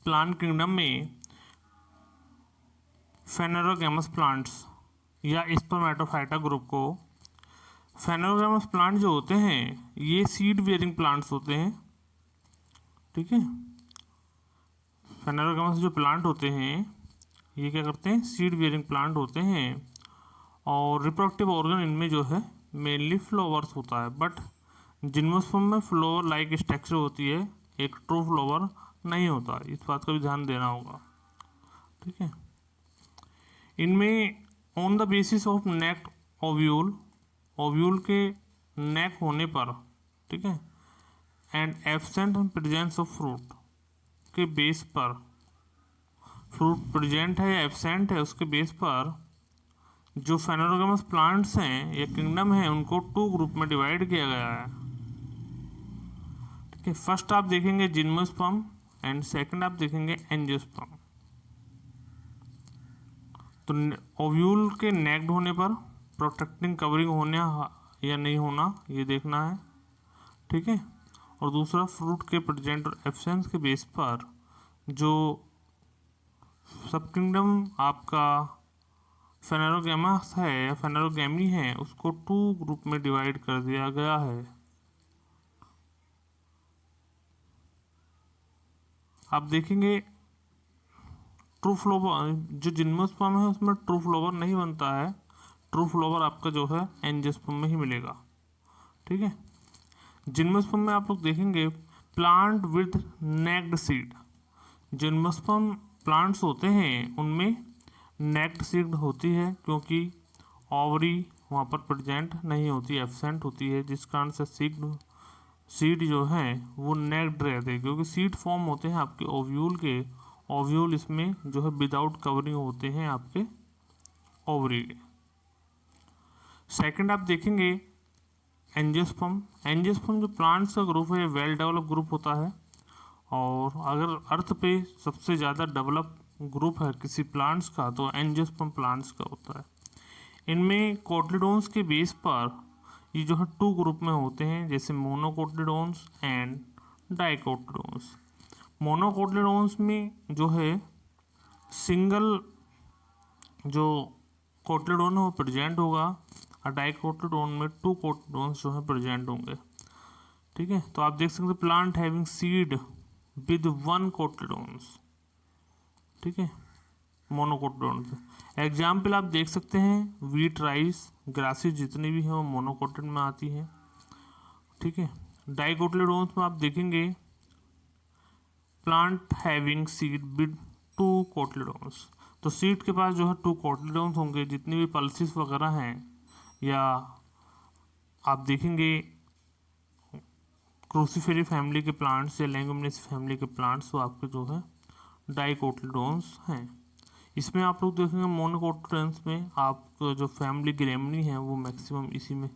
Plant kingdom में फेनेरोगैमस plants या Spermatophyta group को, फेनेरोगैमस प्लांट जो होते हैं ये सीड बेयरिंग प्लांट्स होते हैं। ठीक है, फेनेरोगैमस जो प्लांट होते हैं ये क्या करते हैं, सीड बेयरिंग प्लांट होते हैं। और रिप्रोडक्टिव ऑर्गन इनमें जो है मेनली फ्लावर्स होता है, बट जिम्नोस्पर्म में फ्लावर लाइक स्ट्रक्चर होती है, एक ट्रू फ्लावर नहीं होता। इस बात का भी ध्यान देना होगा। ठीक है, इनमें on the basis of naked ovule, ovule के नेक होने पर, ठीक है, and absent presence of fruit के बेस पर, फ्रूट प्रेजेंट है या एब्सेंट है उसके बेस पर जो फेनेरोगैमस प्लांट्स हैं या किंगडम है उनको 2 ग्रुप में डिवाइड किया गया है। ठीक है, फर्स्ट आप देखेंगे जिम्नोस्पर्म एंड सेकंड आप देखेंगे एंजियोस्पर्म। तो ओव्यूल के नेक्ड होने पर प्रोटेक्टिंग कवरिंग होने या नहीं होना ये देखना है। ठीक है, और दूसरा फ्रूट के प्रेजेंट और एब्सेंस के बेस पर जो सब किंगडम आपका फेनेरोगैमस है या फेनेरोगैमी है उसको 2 ग्रुप में डिवाइड कर दिया गया है। आप देखेंगे ट्रू फ्लावर जो जिम्नोस्पर्म है उसमें ट्रू फ्लावर नहीं बनता है, ट्रू फ्लावर आपका जो है एंजियोस्पर्म में ही मिलेगा। ठीक है, जिम्नोस्पर्म में आप लोग देखेंगे plant with naked seed. Gymnosperm plants होते हैं उनमें नेक्ड सीड होती है क्योंकि ओवरी वहाँ पर प्रेजेंट नहीं होती, एब्सेंट होती है, जिस कारण से सीड जो है वो नेक्ड रहते हैं, क्योंकि सीड फॉर्म होते हैं आपके ओव्यूल के। ओव्यूल इसमें जो है विदाउट कवरिंग होते हैं आपके ओवरी के। सेकंड आप देखेंगे एंजियोस्पर्म। एंजियोस्पर्म जो प्लांट्स का ग्रुप है वेल डेवलप ग्रुप होता है, और अगर अर्थ पे सबसे ज़्यादा डेवलप ग्रुप है किसी प्लांट्स का तो एंजियोस्पर्म प्लांट्स का होता है। इनमें कोटिलीडोन्स के बेस पर ये जो है 2 ग्रुप में होते हैं, जैसे मोनोकोटिलीडोन्स एंड डाइकोटिलीडोन्स। मोनोकोटिलीडोन्स में जो है सिंगल जो कोटिलीडोन है वो प्रेजेंट होगा, और डाइकोटिलीडोन में 2 कोटिलीडोन्स जो है प्रेजेंट होंगे। ठीक है, तो आप देख सकते हैं प्लांट हैविंग सीड विद 1 कोटिलीडोन्स। ठीक है, मोनोकोटिलीडोन पे एग्जाम्पल आप देख सकते हैं वीट, राइस, ग्रासेस जितनी भी हैं वो मोनोकोटिल में आती हैं। ठीक है, डाइकोटिलीडोन्स में आप देखेंगे प्लांट हैविंग सीड विद 2 कोटिलीडोन्स। तो सीड के पास जो है 2 कोटिलीडोन्स होंगे। जितनी भी पल्सिस वगैरह हैं या आप देखेंगे क्रूसीफेरी फैमिली के प्लांट्स या लेगुमिनेसी फैमिली के प्लांट्स तो आपके जो है डाइकोटिलीडोन्स हैं। इसमें आप लोग देखेंगे मोनोकोटिलीडोन्स में आपको जो फैमिली ग्रेमनी है वो मैक्सिमम इसी में,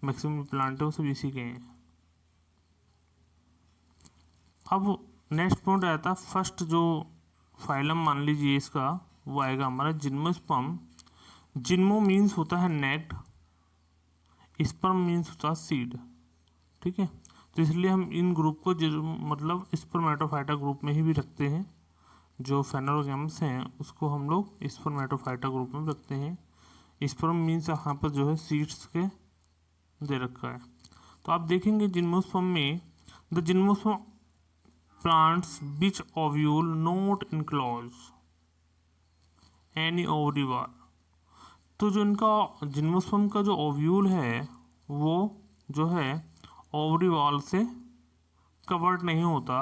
मैक्सिमम प्लांट है वो सब इसी के हैं। अब नेक्स्ट पॉइंट आता है फर्स्ट जो फाइलम मान लीजिए इसका वो आएगा हमारा जिम्नोस्पर्म। जिम्नो मीन्स होता है नेक्ड, स्पर्म मीन्स होता है सीड। ठीक है, तो इसलिए हम इन ग्रुप को मतलब स्पर्मेटोफाइटा ग्रुप में ही भी रखते हैं। जो फेनेरोगैमस हैं उसको हम लोग स्पर्मेटोफाइटा ग्रुप में रखते हैं। स्पर्म मीन्स यहाँ पर जो है सीड्स के दे रखा है। तो आप देखेंगे जिम्नोस्पर्म में the gymnosperm plants which ovule not enclose any ovary wall. तो जो इनका जिम्नोस्पर्म का जो ओव्यूल है वो जो है ओवरी वॉल से कवर्ड नहीं होता।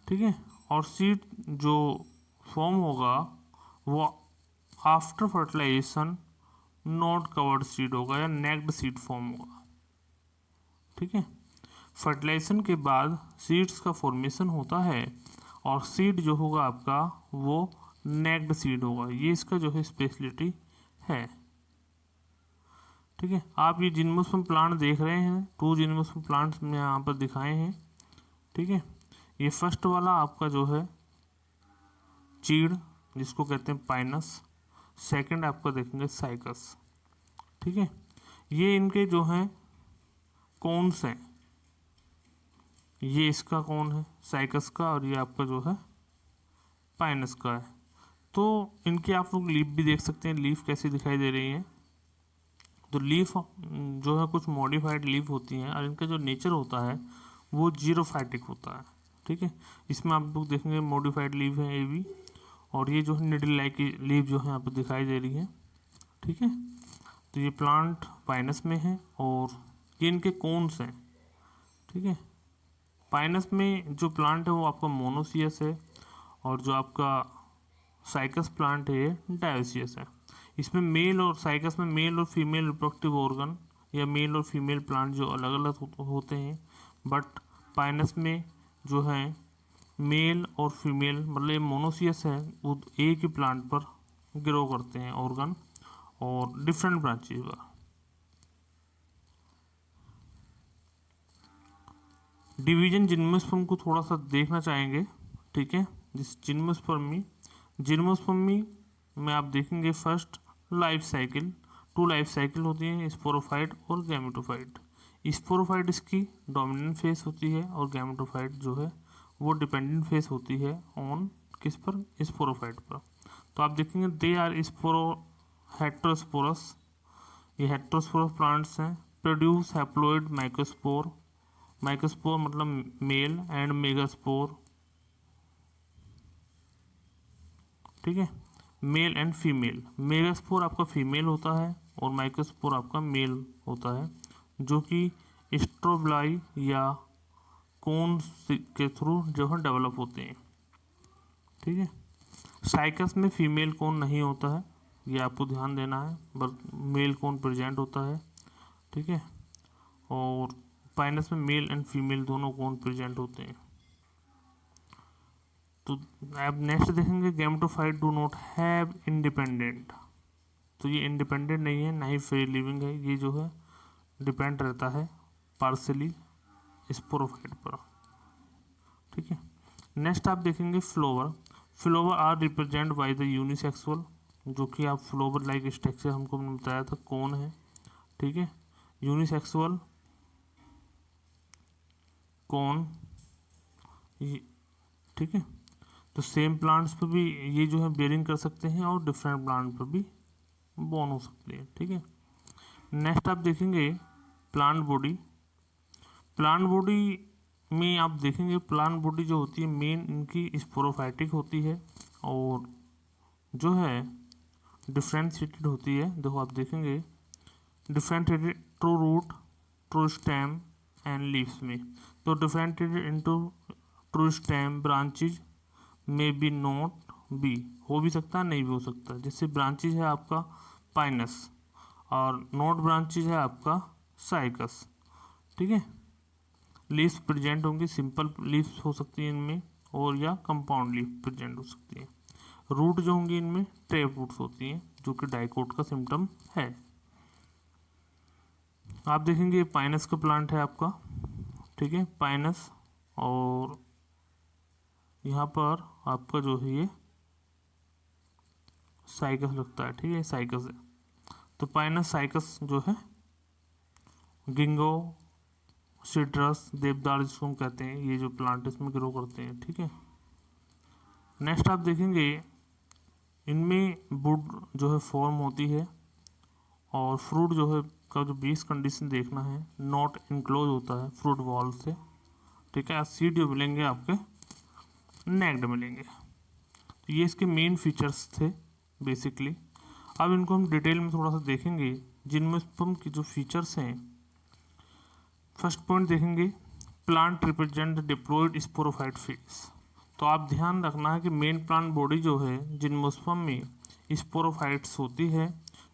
ठीक है, और सीड जो फॉर्म होगा वो after fertilisation not covered seed होगा या नेक्ड सीड फॉर्म होगा। ठीक है, फर्टिलाइजेशन के बाद सीड्स का फॉर्मेशन होता है और सीड जो होगा आपका वो नेक्ड सीड होगा। ये इसका जो है स्पेशलिटी है। ठीक है, आप ये जिम्नोस्पर्म प्लांट देख रहे हैं, 2 जिम्नोस्पर्म प्लांट्स में यहाँ पर दिखाए हैं। ठीक है, ये फर्स्ट वाला आपका जो है चीड़ जिसको कहते हैं पाइनस, सेकंड आपका देखेंगे साइकस। ठीक है, ये इनके जो हैं कौन्स हैं, ये इसका कौन है साइकस का, और ये आपका जो है पाइनस का है। तो इनकी आप लोग लीफ भी देख सकते हैं, लीफ कैसी दिखाई दे रही है। तो लीफ जो है कुछ मॉडिफाइड लीफ होती हैं और इनका जो नेचर होता है वो जीरोफाइटिक होता है। ठीक है, इसमें आप लोग देखेंगे मॉडिफाइड लीफ है ए बी, और ये जो है निडल लाइक लीफ जो है यहाँ पर दिखाई दे रही है। ठीक है, तो ये प्लांट पाइनस में है और ये इनके कोन्स हैं। ठीक है, पाइनस में जो प्लांट है वो आपका मोनोसियस है और जो आपका साइकस प्लांट है ये डायोसियस है। इसमें मेल और साइकस में मेल और फीमेल रिप्रोडक्टिव ऑर्गन या मेल और फीमेल प्लांट जो अलग अलग होते हैं, बट पाइनस में जो है मेल और फीमेल मतलब मोनोसियस है वो एक ही प्लांट पर ग्रो करते हैं ऑर्गन और डिफरेंट ब्रांचेज पर। डिवीजन जिम्नोस्पर्म को थोड़ा सा देखना चाहेंगे। ठीक है, जिस जिम्नोस्पर्मी में आप देखेंगे first life cycle, 2 life cycle होती हैं, स्पोरोफाइट और गैमेटोफाइट। स्पोरोफाइट इसकी डोमिनेंट फेस होती है और गैमेटोफाइट जो है वो डिपेंडेंट फेस होती है ऑन किस पर, स्पोरोफाइट पर। तो आप देखेंगे दे आर स्पोरो हेट्रोस्पोरस, ये हेट्रोस्पोरस प्लांट्स हैं। प्रोड्यूस हैप्लोइड माइक्रोस्पोर, माइक्रोस्पोर मतलब मेल एंड मेगास्पोर। ठीक है, मेल एंड फीमेल। मेगास्पोर आपका फीमेल होता है और माइक्रोस्पोर आपका मेल होता है, जो कि स्ट्रोबलाई या कोन के थ्रू जो है डेवलप होते हैं। ठीक है, साइकस में फीमेल कोन नहीं होता है, ये आपको ध्यान देना है, बस मेल कोन प्रेजेंट होता है। ठीक है, और पाइनस में मेल एंड फीमेल दोनों कोन प्रेजेंट होते हैं। तो अब नेक्स्ट देखेंगे gametophyte do not have independent. तो ये इंडिपेंडेंट नहीं है, ना ही फ्री लिविंग है, ये जो है डिपेंड रहता है पार्सली स्पोरोफाइट पर। ठीक है, नेक्स्ट आप देखेंगे flower. Flower are represent by the unisexual, जो कि आप फ्लोवर लाइक स्ट्रक्चर हमको बताया था कौन है। ठीक है, यूनिसेक्सुअल कौन, ठीक है। तो सेम प्लांट्स पर भी ये जो है बेयरिंग कर सकते हैं और डिफरेंट प्लांट पर भी बॉर्न हो सकते हैं। ठीक है, नेक्स्ट आप देखेंगे प्लांट बॉडी। प्लांट बॉडी में आप देखेंगे प्लांट बॉडी जो होती है मेन इनकी स्पोरोफाइटिक होती है और जो है डिफ्रेंशिएटेड होती है। देखो आप देखेंगे differentiated true root, true stem and leaves में। तो differentiated into true stem branches may be not be, हो भी सकता है नहीं भी हो सकता है। जैसे ब्रांचेज है आपका पाइनस और नोट ब्रांचेज है आपका साइकस। ठीक है, लीव्स प्रेजेंट होंगी, सिंपल लीव्स हो सकती है इनमें और या कंपाउंड लीफ प्रेजेंट हो सकती है। रूट जो होंगी इनमें ट्रेप रूट्स होती हैं, जो कि डाइकोट का सिम्टम है। आप देखेंगे पाइनस का प्लांट है आपका। ठीक है, पाइनस, और यहाँ पर आपका जो है ये साइकस लगता है। ठीक है, साइकस है। तो पाइनस साइकस जो है गिंगो सिट्रस देवदार जिसको हम कहते हैं, ये जो प्लांट इसमें ग्रो करते हैं। ठीक है, नेक्स्ट आप देखेंगे इनमें वुड जो है फॉर्म होती है और फ्रूट जो है का जो बेस कंडीशन देखना है, नॉट इनक्लोज होता है फ्रूट वॉल से। ठीक है, सीड जो मिलेंगे आपके नेक्ड मिलेंगे। तो ये इसके मेन फीचर्स थे बेसिकली। अब इनको हम डिटेल में थोड़ा सा देखेंगे जिम्नोस्पर्म की जो फीचर्स हैं। फर्स्ट पॉइंट देखेंगे plant represent diploid sporophyte phase. तो आप ध्यान रखना है कि मेन प्लांट बॉडी जो है जिम्नोस्पर्म में स्पोरोफाइट्स होती है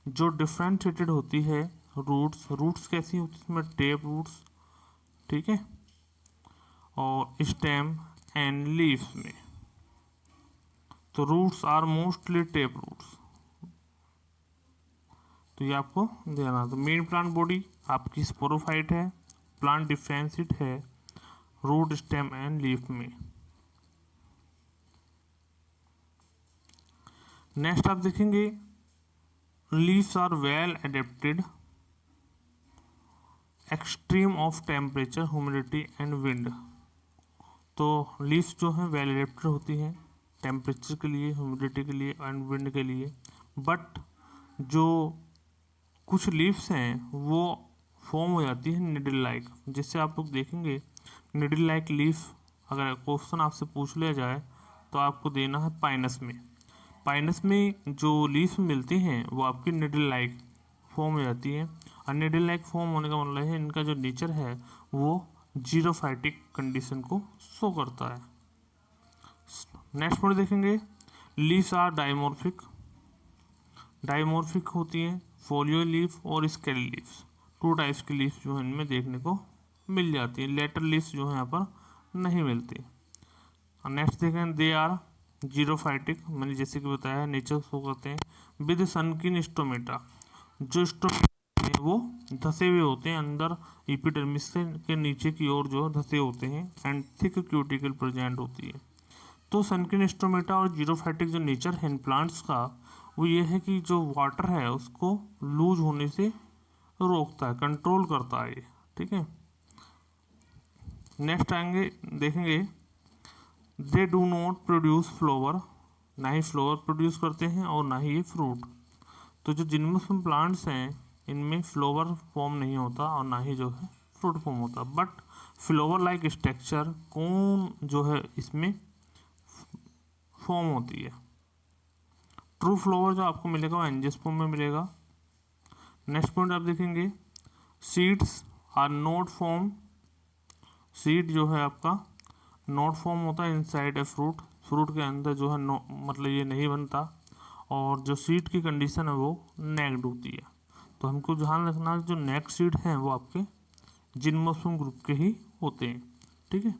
जो डिफ्रेंशिएटेड होती है। रूट्स कैसी होती है इसमें, टेप रूट्स। ठीक है, और स्टेम एंड लीव्स में तो roots are mostly tap roots. तो ये आपको देना। तो मेन प्लांट बॉडी आपकी स्पोरोफाइट है, प्लांट डिफ्रेंशिएट है रूट, स्टेम एंड लीफ में। नेक्स्ट आप देखेंगे leaves are well adapted extreme of temperature, humidity and wind. तो लीव्स जो है वेल एडेप्टेड होती हैं टेम्परेचर के लिए, ह्यूमिडिटी के लिए एंड विंड के लिए। बट जो कुछ लीव्स हैं वो फॉर्म हो जाती है निडल लाइक, जिससे आप लोग देखेंगे निडल लाइक लीफ अगर क्वेश्चन आपसे पूछ लिया जाए तो आपको देना है पाइनस में। पाइनस में जो लीफ मिलती हैं वो आपकी निडल लाइक फॉर्म हो जाती है, और निडल लाइक फॉर्म होने का मतलब है इनका जो नेचर है वो जीरोफाइटिक कंडीशन को शो करता है। नेक्स्ट पॉइंट देखेंगे, लीव्स आर डाइमॉर्फिक। डाइमॉर्फिक होती हैं फोलियो लीफ और स्केल लीव्स, टू टाइप्स की लीव्स जो है इनमें देखने को मिल जाती है। लेटर लीव्स जो है यहाँ पर नहीं मिलती। नेक्स्ट देखें, दे आर जीरोफाइटिक, मैंने जैसे कि बताया नेचर शो करते हैं विद सनकिन स्टोमेटा। जो स्टोमेटा हैं वो धसे हुए होते हैं अंदर, एपिडर्मिस के नीचे की ओर जो धसे होते हैं, एंड थिक क्यूटिकल प्रेजेंट होती है। तो सनकिन स्टोमेटा और जीरोफाइटिक जो नेचर है इन प्लांट्स का वो ये है कि जो वाटर है उसको लूज होने से रोकता है, कंट्रोल करता है ये, ठीक है। नेक्स्ट आएंगे देखेंगे, they do not produce flower, ना ही फ्लावर प्रोड्यूस करते हैं और ना ही ये फ्रूट। तो जो जिम्नोस्पर्म प्लांट्स हैं इनमें फ्लावर फॉर्म नहीं होता और ना ही जो है फ्रूट फॉर्म होता, बट फ्लावर लाइक स्ट्रक्चर कौन जो है इसमें फॉर्म होती है। ट्रू फ्लावर जो आपको मिलेगा वो एंजियोस्पर्म में मिलेगा। नेक्स्ट पॉइंट आप देखेंगे, seeds are not form. Seed जो है आपका नॉट फॉर्म होता है इनसाइड ए फ्रूट, फ्रूट के अंदर जो है मतलब ये नहीं बनता, और जो सीड की कंडीशन है वो नेक्ड होती है। तो हमको ध्यान रखना जो नेक्ड सीड हैं वो आपके जिम्नोस्पर्म ग्रुप के ही होते हैं, ठीक है।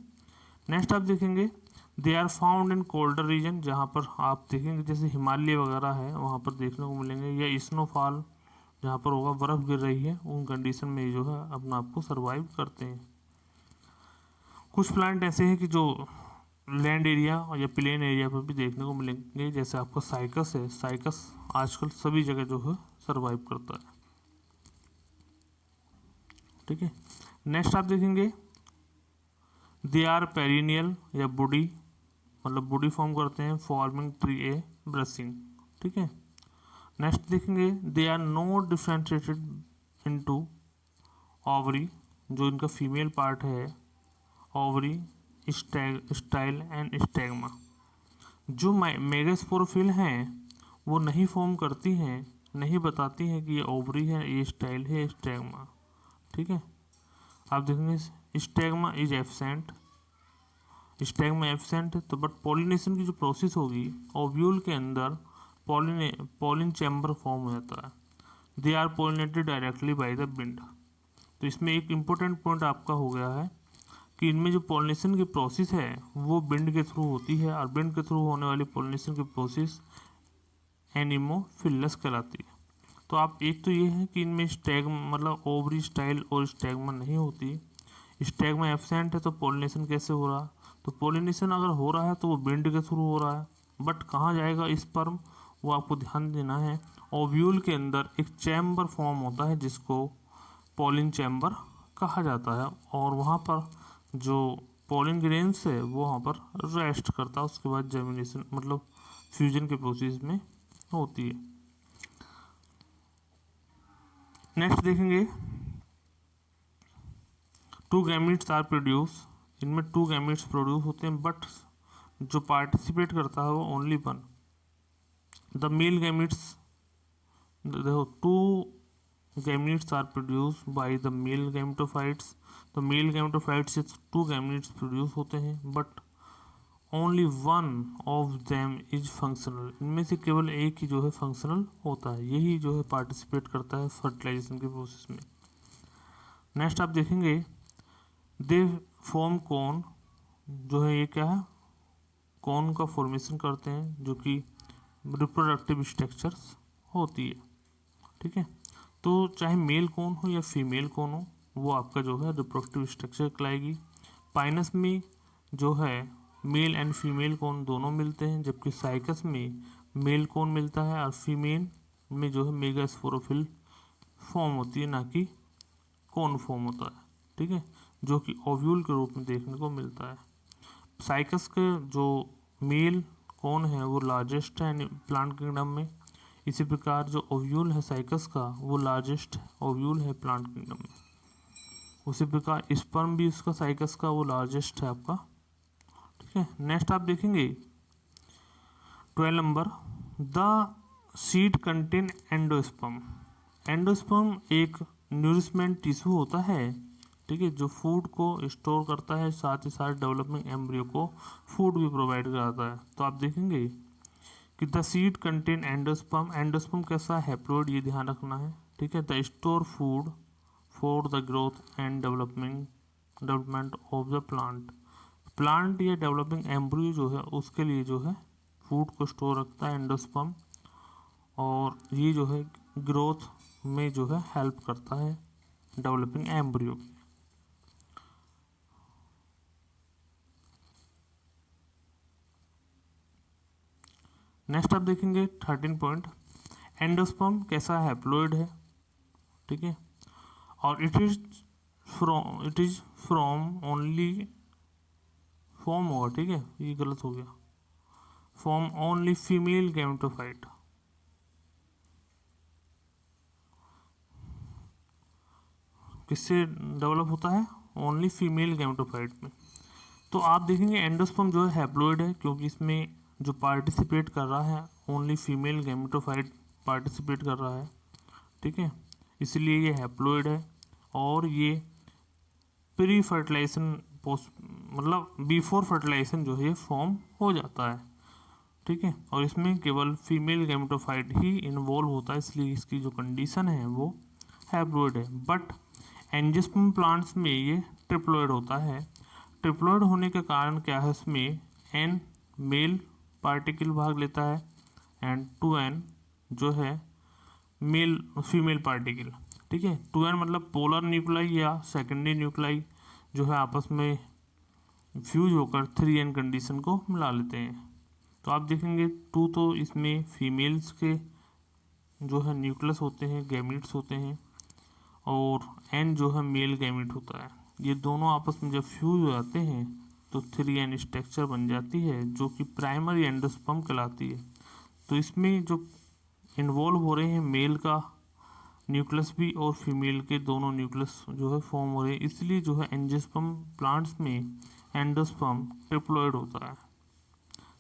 नेक्स्ट आप देखेंगे, they are found in colder region, जहाँ पर आप देखेंगे जैसे हिमालय वगैरह है वहाँ पर देखने को मिलेंगे, या स्नोफॉल जहाँ पर होगा बर्फ़ गिर रही है उन कंडीशन में जो है अपना आपको सर्वाइव करते हैं। कुछ प्लांट ऐसे हैं कि जो लैंड एरिया और या प्लेन एरिया पर भी देखने को मिलेंगे, जैसे आपका साइकस है। साइकस आजकल सभी जगह जो है सर्वाइव करता है, ठीक है। नेक्स्ट आप देखेंगे, दे आर पेरिनियल या बुडी, मतलब बुडी फॉर्म करते हैं फॉर्मिंग ट्री ए ब्रशिंग, ठीक है। नेक्स्ट देखेंगे, they are not differentiated into ovary, जो इनका फीमेल पार्ट है ओवरी, स्टाइल एंड स्टेगमा। जो मेगास्पोरोफिल हैं वो नहीं फॉर्म करती हैं, नहीं बताती हैं कि ये ओवरी है, ये स्टाइल है, स्टेगमा, ठीक है। आप देखेंगे स्टेगमा इज एब्सेंट, स्टेगमा एब्सेंट है तो बट पॉलिनेशन की जो प्रोसेस होगी ओव्यूल के अंदर पॉलिन चैम्बर फॉर्म हो जाता है। They are pollinated directly by the wind. तो इसमें एक इम्पोर्टेंट पॉइंट आपका हो गया है कि इनमें जो पॉलिनेशन की प्रोसेस है वो विंड के थ्रू होती है, और विंड के थ्रू होने वाली पॉलिनेशन की प्रोसेस एनिमोफिलस कहलाती है। तो आप एक तो ये है कि इनमें स्टैग्मा मतलब ओवरी स्टाइल और स्टैग्मा नहीं होती, स्टैग्मा एब्सेंट है तो पॉलिनेशन कैसे हो रहा, तो पॉलिनेशन अगर हो रहा है तो वो विंड के थ्रू हो रहा है, बट कहाँ जाएगा स्पर्म वो आपको ध्यान देना है। ओव्यूल के अंदर एक चैम्बर फॉर्म होता है जिसको पॉलिन चैम्बर कहा जाता है, और वहाँ पर जो पॉलिन ग्रेन्स है वो वहाँ पर रेस्ट करता है, उसके बाद जर्मिनेशन मतलब फ्यूजन के प्रोसेस में होती है। नेक्स्ट देखेंगे, टू गैमीट्स आर प्रोड्यूस, इनमें टू गैमीट्स प्रोड्यूस होते हैं, बट जो पार्टिसिपेट करता है वो only one. The male gametes, देखो two gametes are produce by the male gametophytes, तो मेल गैमेटोफाइट से टू गैमीट्स प्रोड्यूस होते हैं, but only one of them is functional, इनमें से केवल एक ही जो है फंक्शनल होता है, यही जो है पार्टिसिपेट करता है फर्टिलाइजेशन के प्रोसेस में। नेक्स्ट आप देखेंगे, दे फॉर्म कौन, जो है ये क्या है कौन का फॉर्मेशन करते हैं जो कि रिप्रोडक्टिव स्ट्रक्चर्स होती है, ठीक है। तो चाहे मेल कौन हो या फीमेल कौन हो वो आपका जो है रिप्रोडक्टिव स्ट्रक्चर कहलाएगी। पाइनस में जो है मेल एंड फीमेल कौन दोनों मिलते हैं, जबकि साइकस में मेल कौन मिलता है और फीमेल में जो है मेगास्पोरोफिल फॉर्म होती है, ना कि कौन फॉर्म होता है, ठीक है, जो कि ओव्यूल के रूप में देखने को मिलता है। साइकस के जो मेल कौन है वो लार्जेस्ट है प्लांट किंगडम में। इसी प्रकार जो ओव्यूल है साइकस का वो लार्जेस्ट ओव्यूल है प्लांट किंगडम में। उसी प्रकार स्पर्म भी उसका साइकस का वो लार्जेस्ट है आपका। ठीक है, नेक्स्ट आप देखेंगे 12 number, the seed contain endosperm. Endosperm एक न्यूरिशमेंट टिश्यू होता है, ठीक है, जो फूड को स्टोर करता है, साथ ही साथ डेवलपिंग एम्ब्रियो को फूड भी प्रोवाइड कराता है। तो आप देखेंगे कि the seed contain endosperm. Endosperm कैसा है, हैप्लॉइड, ये ध्यान रखना है। ठीक है, the store food for the growth and development of the plant या डेवलपिंग एम्ब्रियो जो है उसके लिए जो है फूड को स्टोर रखता है एंडोस्पर्म, और ये जो है ग्रोथ में जो है हेल्प करता है डेवलपिंग एम्ब्रियो। नेक्स्ट आप देखेंगे 13 पॉइंट, एंडोस्पर्म कैसा है, हैप्लॉइड है। ठीक है, और it is from only form होगा, ठीक है, ये गलत हो गया, फॉर्म ओनली फीमेल गैमेटोफाइट। किससे डेवलप होता है, ओनली फीमेल गैमेटोफाइट में। तो आप देखेंगे एंडोस्पर्म जो है हैप्लॉइड है, क्योंकि इसमें जो पार्टिसिपेट कर रहा है ओनली फीमेल गैमेटोफाइट पार्टिसिपेट कर रहा है। ठीक है, इसलिए ये हैप्लॉइड है, और ये प्री फर्टिलाइजेशन मतलब बिफोर फर्टिलाइजेशन जो है फॉर्म हो जाता है। ठीक है, और इसमें केवल फीमेल गैमेटोफाइट ही इन्वॉल्व होता है, इसलिए इसकी जो कंडीशन है वो हैप्लॉइड है। बट एंजियोस्पर्म प्लांट्स में ये ट्रिप्लॉइड होता है। ट्रिप्लॉइड होने के कारण क्या है, इसमें एन मेल पार्टिकल भाग लेता है एंड 2n जो है मेल फीमेल पार्टिकल। ठीक है, 2n मतलब पोलर न्यूक्लाई या सेकेंडरी न्यूक्लाई जो है आपस में फ्यूज होकर 3n कंडीशन को मिला लेते हैं। तो आप देखेंगे 2 तो इसमें फीमेल्स के जो है न्यूक्लियस होते हैं, गैमीट्स होते हैं, और n जो है मेल गैमीट होता है। ये दोनों आपस में जब फ्यूज हो जाते हैं तो 3n स्ट्रक्चर बन जाती है, जो कि प्राइमरी एंडोस्पर्म कहलाती है। तो इसमें जो इन्वॉल्व हो रहे हैं मेल का न्यूक्लियस भी और फीमेल के दोनों न्यूक्लियस जो है फॉर्म हो रहे हैं, इसलिए जो है एंजियोस्पर्म प्लांट्स में एंडोस्पर्म ट्रिप्लॉइड होता है।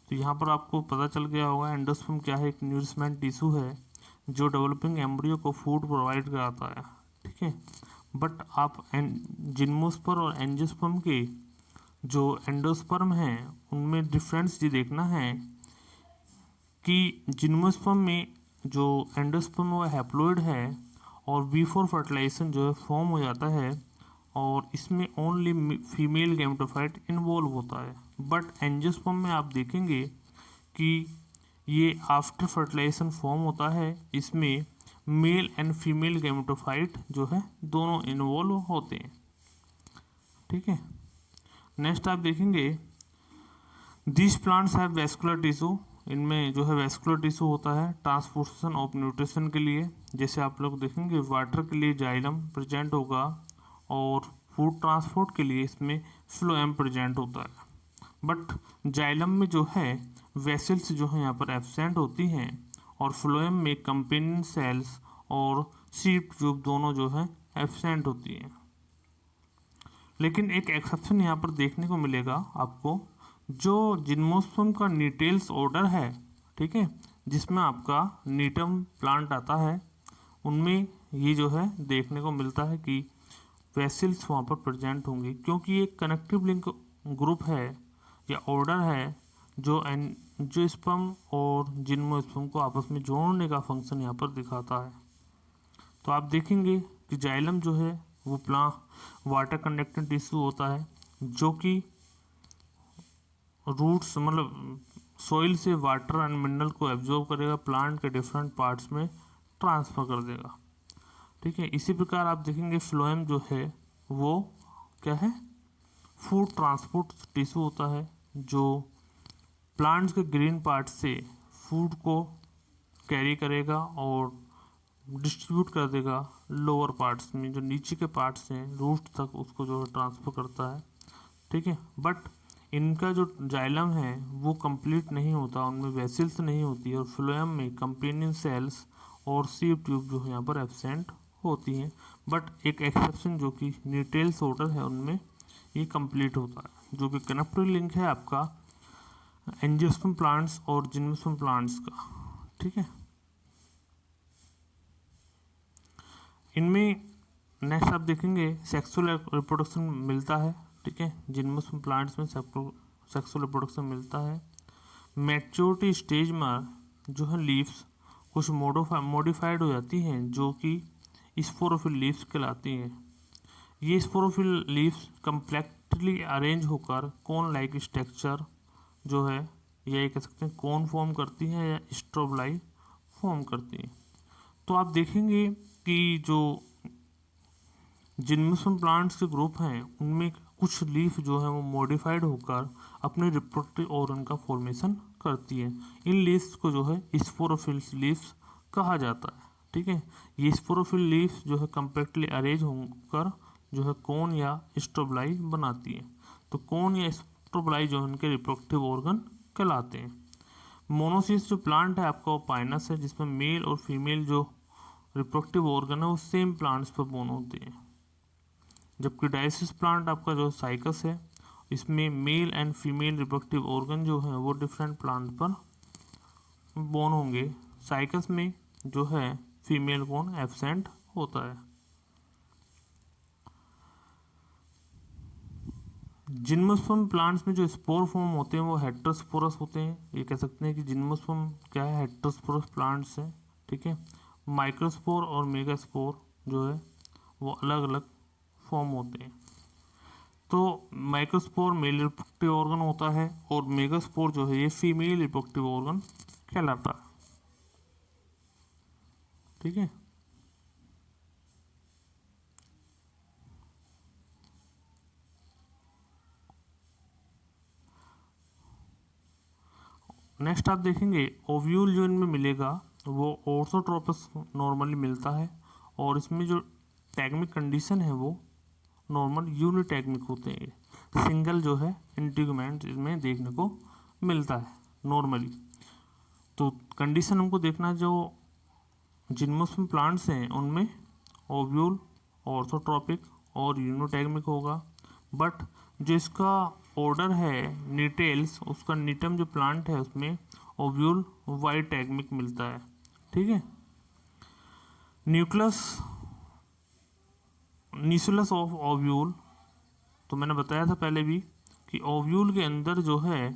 तो यहाँ पर आपको पता चल गया होगा एंडोस्पर्म क्या है, एक न्यूरिशमेंट टिश्यू है जो डेवलपिंग एम्ब्रियो को फूड प्रोवाइड कराता है। ठीक है, बट आप जिम्नोस्पर्म और एंजियोस्पर्म के जो एंडोस्पर्म हैं उनमें डिफरेंस ये देखना है कि जिम्नोस्पर्म में जो एंडोस्पर्म वो हैप्लॉइड है और बिफोर फर्टिलाइजेशन जो है फॉर्म हो जाता है, और इसमें ओनली फीमेल गैमेटोफाइट इन्वॉल्व होता है। बट एंजियोस्पर्म में आप देखेंगे कि ये आफ्टर फर्टिलाइजेशन फॉर्म होता है, इसमें मेल एंड फीमेल गैमेटोफाइट जो है दोनों इन्वॉल्व होते हैं। ठीक है, नेक्स्ट आप देखेंगे this plants have vascular tissue. इनमें जो है वेस्कुलर टिश्यू होता है ट्रांसपोर्टेशन ऑफ न्यूट्रिशन के लिए। जैसे आप लोग देखेंगे वाटर के लिए जाइलम प्रेजेंट होगा, और फूड ट्रांसपोर्ट के लिए इसमें फ्लोएम प्रेजेंट होता है। बट जाइलम में जो है वेसल्स जो है यहाँ पर एब्सेंट होती हैं, और फ्लोएम में कंपेनियन सेल्स और सीड ट्यूब दोनों जो है एब्सेंट होती हैं। लेकिन एक एक्सेप्शन यहाँ पर देखने को मिलेगा आपको, जो जिम्नोस्पर्म का नीटेल्स ऑर्डर है, ठीक है, जिसमें आपका नीटम प्लांट आता है, उनमें ये जो है देखने को मिलता है कि वेसल्स वहाँ पर प्रेजेंट होंगी, क्योंकि ये कनेक्टिव लिंक ग्रुप है या ऑर्डर है जो एंजियोस्पर्म और जिम्नोस्पर्म को आपस में जोड़ने का फंक्शन यहाँ पर दिखाता है। तो आप देखेंगे कि जाइलम जो है वो वाटर कंडक्टिंग टिश्यू होता है, जो कि रूट्स मतलब सॉइल से वाटर एंड मिनरल को एब्जॉर्ब करेगा, प्लांट के डिफरेंट पार्ट्स में ट्रांसफ़र कर देगा। ठीक है, इसी प्रकार आप देखेंगे फ्लोएम जो है वो क्या है, फूड ट्रांसपोर्ट टिश्यू होता है, जो प्लांट्स के ग्रीन पार्ट से फूड को कैरी करेगा और डिस्ट्रीब्यूट कर देगा लोअर पार्ट्स में, जो नीचे के पार्ट्स हैं रूट तक उसको जो है ट्रांसफ़र करता है। ठीक है, बट इनका जो जाइलम है वो कंप्लीट नहीं होता, उनमें वेसिल्स नहीं होती और फ्लोएम में कंपेनियन सेल्स और सीव ट्यूब जो है यहाँ पर एब्सेंट होती हैं। बट एक एक्सेप्शन जो कि न्यूटेल्स ऑर्डर है उनमें ये कंप्लीट होता है, जो कि कनेक्टिव लिंक है आपका एंजियोस्पर्म प्लांट्स और जिम्नोस्पर्म प्लांट्स का। ठीक है, इनमें नेक्स्ट आप देखेंगे सेक्सुअल रिप्रोडक्शन मिलता है। ठीक है, जिम्नोस्पर्म प्लांट्स में सेक्सुअल रिप्रोडक्शन मिलता है। मैच्योरिटी स्टेज में जो है लीव्स कुछ मॉडिफाइड हो जाती हैं जो कि स्पोरोफिल लीव्स कहलाती हैं। ये स्पोरोफिल लीव्स कम्प्लेक्टली अरेंज होकर कोन लाइक स्ट्रक्चर जो है, या ये कह सकते हैं कोन फॉर्म करती हैं या स्ट्रोबलाई फॉर्म करती हैं। तो आप देखेंगे कि जो जिम्नोस्पर्म प्लांट्स के ग्रुप हैं उनमें कुछ लीफ जो है वो मॉडिफाइड होकर अपने रिप्रोडक्टिव ऑर्गन का फॉर्मेशन करती है। इन लीव्स को जो है स्पोरोफिल लीव्स कहा जाता है। ठीक है, ये स्पोरोफिल लीव्स जो है कम्पैक्टली अरेंज होकर जो है कोन या स्ट्रोबलाई बनाती है। तो कोन या स्ट्रोबलाई जो है उनके रिप्रोडक्टिव ऑर्गन कहलाते हैं। मोनोसिस जो प्लांट है आपका वो पाइनस है, जिसमें मेल और फीमेल जो रिप्रोडक्टिव ऑर्गन है वो सेम प्लांट्स पर बोन होते हैं। जबकि डायसिस प्लांट आपका जो साइकस है, इसमें male and female reproductive organ जो है वो डिफरेंट प्लांट पर बोन होंगे। साइकस में जो है फीमेल बोन एब्सेंट होता है। जिम्नोस्पर्म प्लांट्स में जो स्पोर फॉर्म होते हैं वो हेटेरोस्पोरस होते हैं। ये कह सकते हैं कि जिम्नोस्पर्म क्या है, हेटेरोस्पोरस प्लांट्स है। ठीक है, माइक्रोस्पोर और मेगास्पोर जो है वो अलग अलग फॉर्म होते हैं। तो माइक्रोस्पोर मेल रिप्रोडक्टिव ऑर्गन होता है और मेगास्पोर जो है ये फीमेल रिप्रोडक्टिव ऑर्गन कहलाता है। ठीक है, नेक्स्ट आप देखेंगे ओव्यूल जो इनमें मिलेगा वो ऑर्थोट्रोपस नॉर्मली मिलता है और इसमें जो टैगमिक कंडीशन है वो नॉर्मल यूनिटैगमिक होते हैं। सिंगल जो है इंटीग्यूमेंट इसमें देखने को मिलता है नॉर्मली। तो कंडीशन हमको देखना है, जो जिम्नोस्पर्म प्लांट्स हैं उनमें ओव्यूल ऑर्थोट्रोपिक और यूनिटैगमिक होगा। बट जो इसका ऑर्डर है नीटेल्स, उसका नीटम जो प्लांट है उसमें ओव्यूल वाइटैगमिक मिलता है। ठीक है, न्यूक्लियस ऑफ ओव्यूल, तो मैंने बताया था पहले भी कि ओव्यूल के अंदर जो है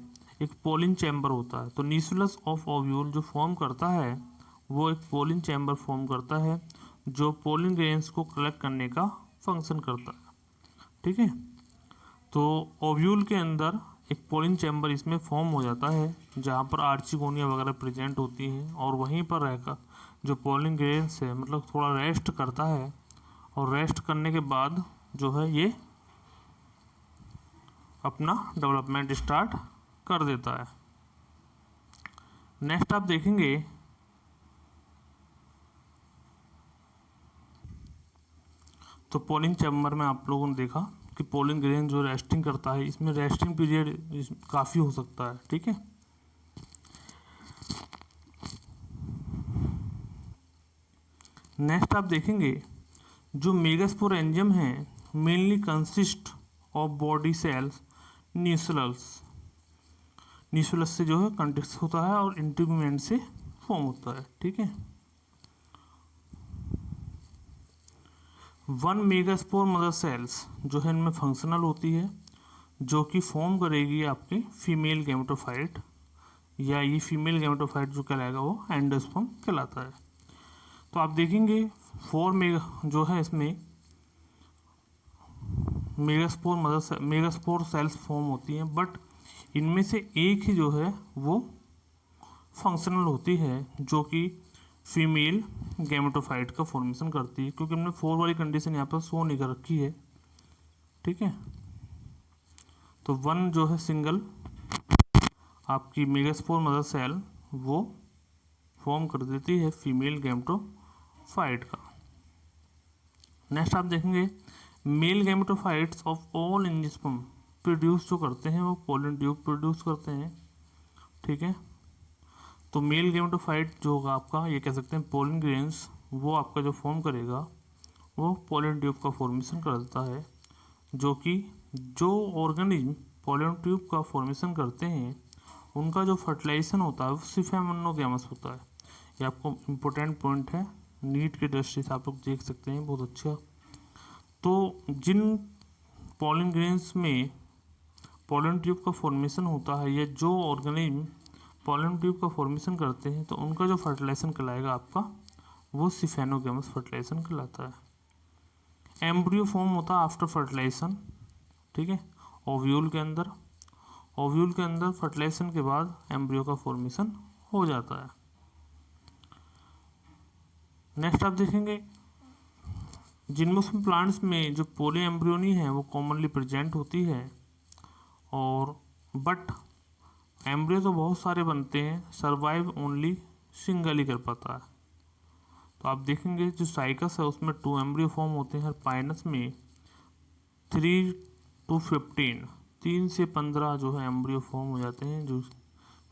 एक पोलिन चैम्बर होता है। तो न्यूक्लियस ऑफ ओव्यूल जो फॉर्म करता है वो एक पोलिन चैम्बर फॉर्म करता है जो पोलिन ग्रेन्स को कलेक्ट करने का फंक्शन करता है। ठीक है, तो ओव्यूल के अंदर एक पोलिन चैम्बर इसमें फॉर्म हो जाता है जहाँ पर आर्चिगोनिया वगैरह प्रेजेंट होती हैं और वहीं पर रहकर जो पोलिन ग्रेन्स है मतलब थोड़ा रेस्ट करता है और रेस्ट करने के बाद जो है ये अपना डेवलपमेंट स्टार्ट कर देता है। नेक्स्ट आप देखेंगे तो पोलिन चैम्बर में आप लोगों ने देखा कि पोलिन ग्रेन जो रेस्टिंग करता है, इसमें रेस्टिंग पीरियड काफ़ी हो सकता है। ठीक है, नेक्स्ट आप देखेंगे जो मेगास्पोरेंजियम है mainly consist of body cells nucellus से जो है कंटेक्ट होता है और इंटीग्यूमेंट से फॉर्म होता है। ठीक है, 1 मेगास्पोर मदर सेल्स जो है इनमें फंक्शनल होती है, जो कि फॉर्म करेगी आपके फीमेल गैमेटोफाइट, या ये फीमेल गैमेटोफाइट जो कहलाएगा वो एंडोस्पर्म कहलाता है। तो आप देखेंगे 4 मेगा जो है इसमें मेगास्पोर सेल्स फॉर्म होती हैं, बट इनमें से एक ही जो है वो फंक्शनल होती है जो कि फीमेल गैमेटोफाइट का फॉर्मेशन करती है, क्योंकि हमने 4 वाली कंडीशन यहाँ पर शो नहीं कर रखी है। ठीक है, तो 1 जो है सिंगल आपकी मेगास्पोर मदर सेल वो फॉर्म कर देती है फीमेल गैमेटोफाइट का। नेक्स्ट आप देखेंगे male gametophytes of all angiosperm produce जो करते हैं वो पोलन ट्यूब प्रोड्यूस करते हैं, ठीक है। तो मेल गेमेटोफाइट जो होगा आपका, ये कह सकते हैं पोलन ग्रेन्स, वो आपका जो फॉर्म करेगा वो पोलन ट्यूब का फॉर्मेशन कर देता है, जो कि जो ऑर्गेनिज्म पोलन ट्यूब का फॉर्मेशन करते हैं उनका जो फर्टिलाइजेशन होता है वो सिर्फ मोनोगैमस होता है। ये आपको इम्पोर्टेंट पॉइंट है, नीट की दृष्टि से आप लोग देख सकते हैं, बहुत अच्छा। तो जिन पोलन ग्रेन्स में पोलन ट्यूब का फॉर्मेशन होता है या जो ऑर्गेनिज्म पोलन ट्यूब का फॉर्मेशन करते हैं तो उनका जो फर्टिलाइजेशन कहलाएगा आपका वो सिफेनोगैमस फर्टिलाइजेशन कहलाता है। एम्ब्रियो फॉर्म होता है आफ्टर फर्टिलाइजेशन, ठीक है, ओव्यूल के अंदर। ओव्यूल के अंदर फर्टिलाइजेशन के बाद एम्ब्रियो का फॉर्मेशन हो जाता है। नेक्स्ट आप देखेंगे जिम्नोस्पर्म प्लांट्स में जो पोली एम्ब्रियोनी है वो कॉमनली प्रेजेंट होती है, और बट एम्ब्रियो तो बहुत सारे बनते हैं, सर्वाइव ओनली सिंगल ही कर पाता है। तो आप देखेंगे जो साइकस है उसमें 2 एम्ब्रियो फॉर्म होते हैं, पाइनस में 3 to 15, 3 से 15 जो है एम्ब्रियो फॉर्म हो जाते हैं, जो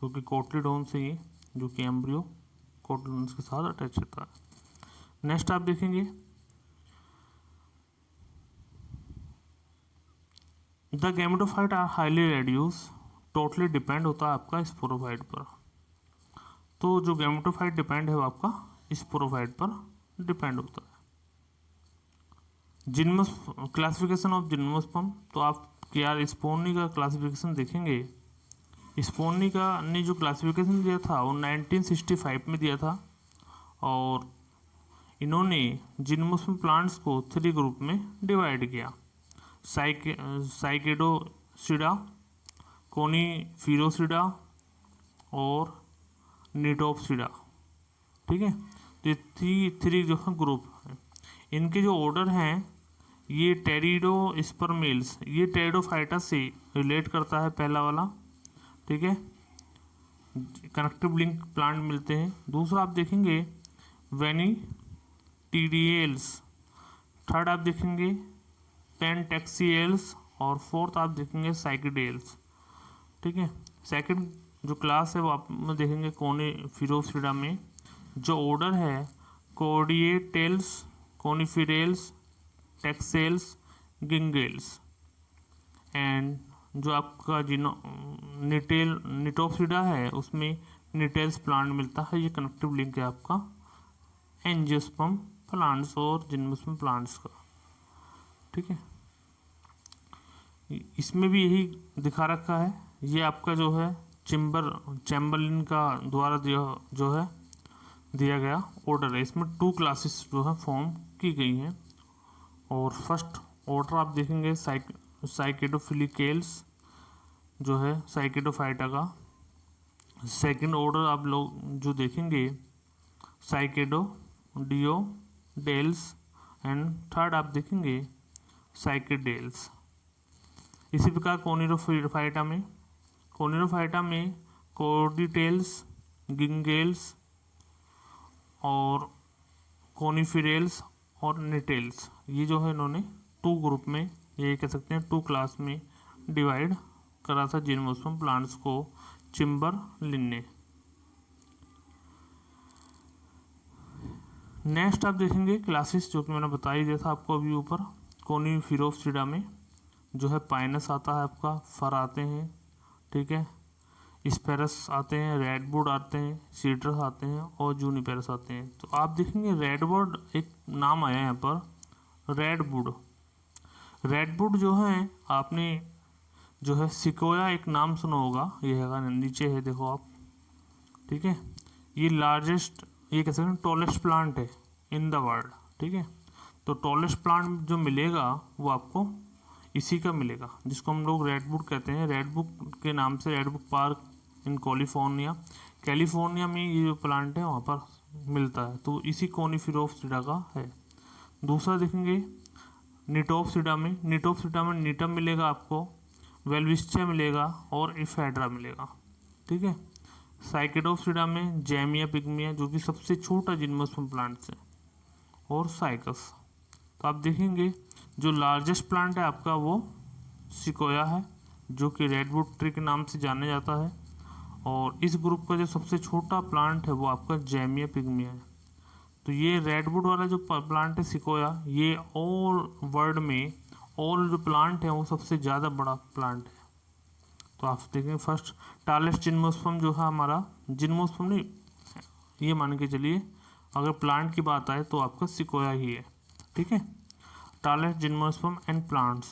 कि कोटलीडोन से ही, जो कि एम्ब्रियो कोटलीडोन्स के साथ अटैच होता है। नेक्स्ट आप देखेंगे the gametophyte are highly reduce, totally depend होता है आपका स्पोरोफाइट पर। तो जो गैमेटोफाइट डिपेंड है वो आपका स्पोरोफाइट पर डिपेंड होता है। जिम्नोस क्लासिफिकेशन ऑफ जिम्नोस्पर्म, तो आप यार स्पोर्नी का क्लासिफिकेशन देखेंगे, स्पोर्नी का ने जो क्लासिफिकेशन दिया था वो 1965 में दिया था, और इन्होंने जिम्नोस्पर्म प्लांट्स को 3 ग्रुप में डिवाइड किया, साइकेडोसिडा, कोनीफेरोसिडा और निटोप्सिडा, ठीक है। तो ये थ्री जो है ग्रुप है, इनके जो ऑर्डर हैं ये टेरिडोस्पर्मेल्स, ये टेरिडोफाइटा से रिलेट करता है पहला वाला, ठीक है, कनेक्टिव लिंक प्लांट मिलते हैं। दूसरा आप देखेंगे वेनिटिडियल्स, थर्ड आप देखेंगे पेंटेक्सियल्स, और फोर्थ आप देखेंगे साइकिडेल्स, ठीक है। सेकंड जो क्लास है वो आप में देखेंगे कोनीफेरोसिडा में जो ऑर्डर है कोर्डिएटेल्स, कोनीफेरेल्स, टेक्सेल्स, गिंगेल्स, एंड जो आपका निटोप्सिडा है उसमें निटेल्स प्लांट मिलता है। ये कनेक्टिव लिंक है आपका एंजियोस्पर्म प्लांट्स और जिम्नोस्पर्म प्लांट्स का, ठीक है। इसमें भी यही दिखा रखा है, ये आपका जो है चैम्बरलिन का द्वारा जो है दिया गया ऑर्डर है। इसमें 2 क्लासेस जो है फॉर्म की गई हैं, और फर्स्ट ऑर्डर आप देखेंगे साइकेडोफिलिकेल्स जो है साइकेडोफाइटा का, सेकंड ऑर्डर आप लोग जो देखेंगे साइकेडोडियोडेल्स, एंड थर्ड आप देखेंगे साइकेडेल्स। इसी प्रकार कोनिरोफाइटा में कोर्डिटेल्स, गिंगेल्स और कोनीफेरेल्स और निटेल्स, ये जो है इन्होंने 2 ग्रुप में, ये कह सकते हैं 2 क्लास में डिवाइड करा था जिम्नोस्पर्म प्लांट्स को चिम्बरलिन ने। नेक्स्ट आप देखेंगे क्लासेस जो कि मैंने बता ही दिया था आपको अभी ऊपर। कोनीफेरोसिडा में जो है पाइनस आता है आपका, फर आते हैं, ठीक है, स्पेरस आते हैं, रेडवुड आते हैं, सीड्रस आते हैं और जूनिपेरस आते हैं। तो आप देखेंगे रेडवुड एक नाम आया यहाँ पर, रेडवुड जो है आपने जो है सिकोया एक नाम सुना होगा, ये है नीचे है देखो आप, ठीक है। ये लार्जेस्ट, ये कह सकते हैं टॉलेस्ट प्लांट है इन द वर्ल्ड, ठीक है। तो टॉलेस्ट प्लांट जो मिलेगा वो आपको इसी का मिलेगा, जिसको हम लोग रेडवुड कहते हैं। रेडवुड के नाम से रेडवुड पार्क इन कैलिफोर्निया में ये जो प्लांट है वहाँ पर मिलता है, तो इसी कोनीफेरोसिडा का है। दूसरा देखेंगे निटोप्सिडा में नीटम मिलेगा आपको, वेलविस्टिया मिलेगा और इफेड्रा मिलेगा, ठीक है। साइकेडोप्सिडा में जैमिया पिग्मिया जो कि सबसे छोटा जिम्नोस्पर्म प्लांट्स है, और साइकस। तो आप देखेंगे जो लार्जेस्ट प्लांट है आपका वो सिकोया है, जो कि रेडवुड ट्री के नाम से जाना जाता है। और इस ग्रुप का जो सबसे छोटा प्लांट है वो आपका जैमिया पिग्मिया है। तो ये रेडवुड वाला जो प्लांट है सिकोया, ये ऑल वर्ल्ड में ऑल जो प्लांट है वो सबसे ज़्यादा बड़ा प्लांट है। तो आप देखें फर्स्ट टालेस्ट जिम्नोस्पर्म जो है हमारा, जिम्नोस्पर्म नहीं, ये मान के चलिए अगर प्लांट की बात आए तो आपका सिकोया ही है। ठीक है, टालेस्ट जिम्नोस्पर्म एंड प्लांट्स,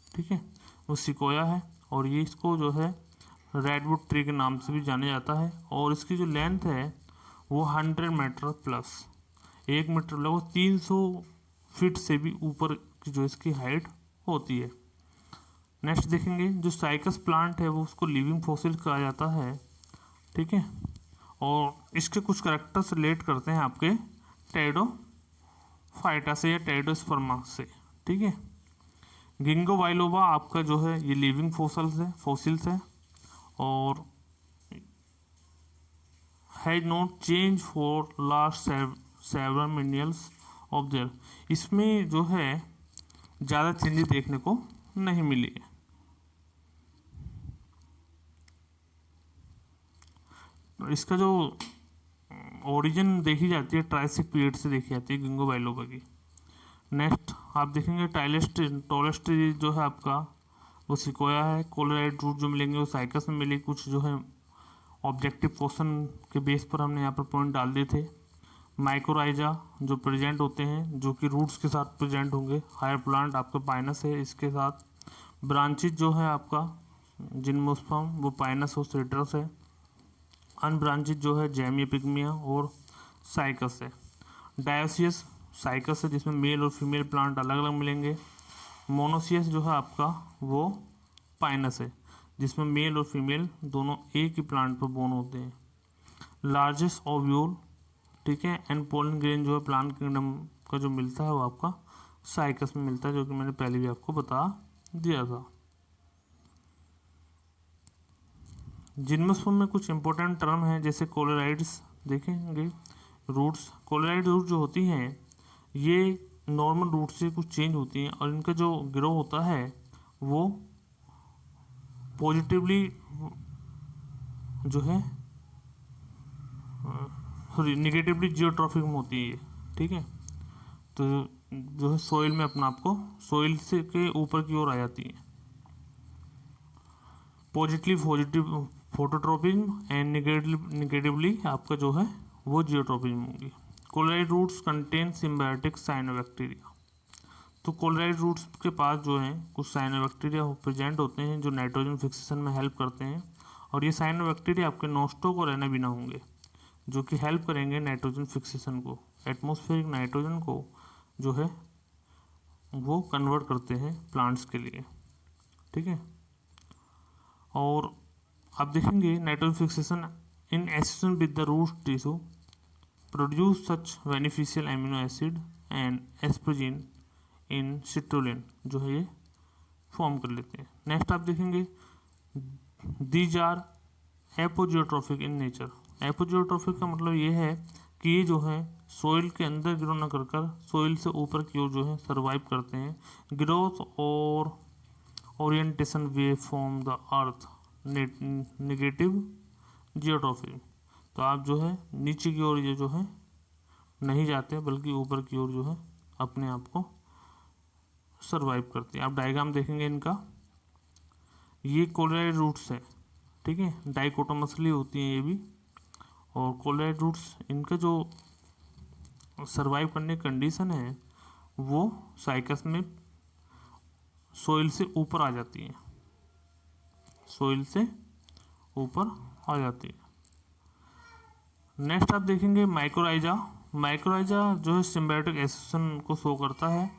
ठीक है, वो सिकोया है। और ये इसको जो है रेडवुड ट्री के नाम से भी जाना जाता है। और इसकी जो लेंथ है वो 100 मीटर प्लस, 1 मीटर लगभग 300 फीट से भी ऊपर की जो इसकी हाइट होती है। नेक्स्ट देखेंगे जो साइकस प्लांट है वो उसको लिविंग फॉसिल कहा जाता है। ठीक है, और इसके कुछ करेक्टर्स रिलेट करते हैं आपके टेरिडोफाइटा से या टेरिडोस्पर्मा से। ठीक है, गिंगो बाइलोबा आपका जो है ये लिविंग फॉसिल्स है और has not change for last several millions of their. इसमें जो है ज़्यादा चेंजेस देखने को नहीं मिली है। इसका जो ओरिजिन देखी जाती है ट्राइसिक पीरियड से देखी जाती है गिंगो बाइलोबा की। नेक्स्ट आप देखेंगे टॉलेस्ट जो है आपका वो सिकोया है। कोलोराइड रूट जो मिलेंगे वो साइकस में मिलेंगे। कुछ जो है ऑब्जेक्टिव क्वेश्चन के बेस पर हमने यहाँ पर पॉइंट डाल दिए थे। माइक्रोराइजा जो प्रेजेंट होते हैं जो कि रूट्स के साथ प्रेजेंट होंगे। हायर प्लांट आपका पाइनस है, इसके साथ ब्रांचेज जो है आपका जिम्नोस्पर्म वो पाइनस और सिट्रस है। अनब्रांचेज जो है जैमिया पिग्मिया और साइकस है। डायोसियस साइकस है जिसमें मेल और फीमेल प्लांट अलग अलग मिलेंगे। मोनोसियस जो है आपका वो पाइनस है जिसमें मेल और फीमेल दोनों एक ही प्लांट पर बोर्न होते हैं। लार्जेस्ट ओव्यूल, ठीक है, एंड पोलन ग्रेन जो है प्लांट किंगडम का जो मिलता है वो आपका साइकस में मिलता है, जो कि मैंने पहले भी आपको बता दिया था। जिम्नोस्पर्म में कुछ इंपॉर्टेंट टर्म हैं जैसे कोलोराइड्स देखेंगे। रूट्स, कोलोराइड रूट जो होती हैं ये नॉर्मल रूट से कुछ चेंज होती हैं और इनका जो ग्रो होता है वो पॉजिटिवली जो है सॉरी निगेटिवली जियोट्रॉफिक में होती है ये। ठीक है, तो जो है सोइल में अपना आपको सोइल से के ऊपर की ओर आ जाती है। पॉजिटिव फोटोट्रोपिज्म एंड निगेटिवली आपका जो है वो जियोट्रोपिज्म होगी। Coralloid roots contain symbiotic cyanobacteria. तो कोलोराइड रूट्स के पास जो है कुछ साइनोबैक्टीरिया प्रेजेंट होते हैं जो नाइट्रोजन फिक्सेशन में हेल्प करते हैं। और ये साइनोबैक्टीरिया आपके नोस्टोक और एनाबिना होंगे जो कि हेल्प करेंगे नाइट्रोजन फिक्सेशन को। एटमॉस्फेरिक नाइट्रोजन को जो है वो कन्वर्ट करते हैं प्लांट्स के लिए। ठीक है, और आप देखेंगे nitrogen fixation in association with the root tissue produce such beneficial amino acid and asparagine in citrulline जो है ये फॉर्म कर लेते हैं। नेक्स्ट आप देखेंगे दीज आर एपोजियोट्रॉफिक इन नेचर। एपोजियोट्रॉफिक का मतलब ये है कि ये जो है सोइल के अंदर ग्रो न कर सोइल से ऊपर की ओर जो है सर्वाइव करते हैं। ग्रोथ और orientation way from the earth negative geotropic. तो आप जो है नीचे की ओर ये जो है नहीं जाते बल्कि ऊपर की ओर जो है अपने आप को सर्वाइव करते हैं। आप डायग्राम देखेंगे इनका, ये कोलोराइड रूट्स है। ठीक है, डाइकोटोमसली होती हैं ये भी। और कोलोराइड रूट्स इनका जो सर्वाइव करने की कंडीशन है वो साइकस में सोइल से ऊपर आ जाती है, सोइल से ऊपर आ जाती है। नेक्स्ट आप देखेंगे माइक्रोराइजा। माइक्रोराइजा जो है सिम्बायोटिक एसोसिएशन को शो करता है